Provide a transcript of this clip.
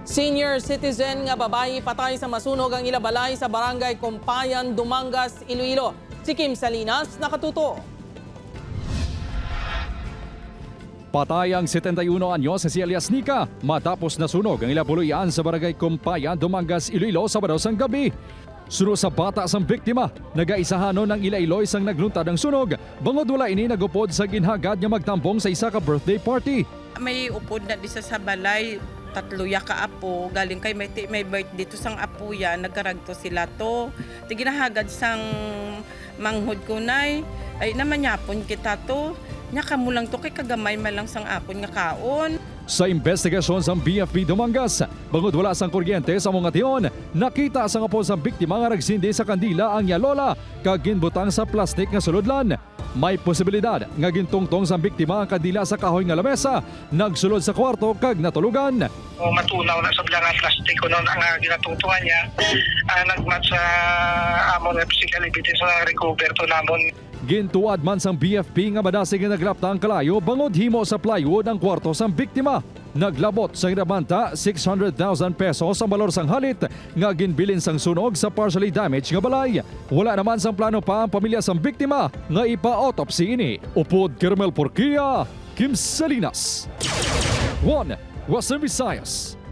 Senior citizen nga babaye patay sa masunog ang ilabalay sa barangay Compayan, Dumangas, Iloilo. Si Kim Salinas nakatuto. Patay ang 71 anyos si alias Nika matapos nasunog ang ilabuluyan sa barangay Compayan, Dumangas, Iloilo sa Sabado sang gabi. Suno sa bata sang biktima, nagaisahanon ng Iloilo isang nagluntad ng sunog, bangod wala ini nagupod sa ginhagad nga magtambong sa isa ka birthday party. May upod na di sa balay, tatlo ya ka apo, galing kay may birthday dito sang apo ya, nagkaragto sila to. Ti ginahagad sang manghod ko nay, ay naman yapon kita to. Nya kamo lang to kay kagamay malang sang apon nga kaon. Sa investigasyon sa BFP Dumangas, bangod wala sang kuryente sa mga tiyon, nakita sa nga po sa biktima nga nagsindi sa kandila ang yalola kag ginbutang sa plastik nga sulodlan. May posibilidad nga gintungtong sa biktima ang kandila sa kahoy nga lamesa, nagsulod sa kwarto kag natulugan. O matunaw na sa bilang plastic ko noon ang ginatutuan niya. Nagmat sa amon na physical evidence na recover to namon. Gintuad man sang BFP nga madasig nga naglapta ang kalayo bangod himo sa plywood ang kwarto sang biktima. Naglabot sa ginabanta 600,000 pesos ang balor sang halit nga ginbilin sang sunog sa partially damaged nga balay. Wala naman sang plano pa ang pamilya sang biktima nga ipa-autopsy ini. Upod Kermel Porquia, Kim Salinas. 1. Western Visayas.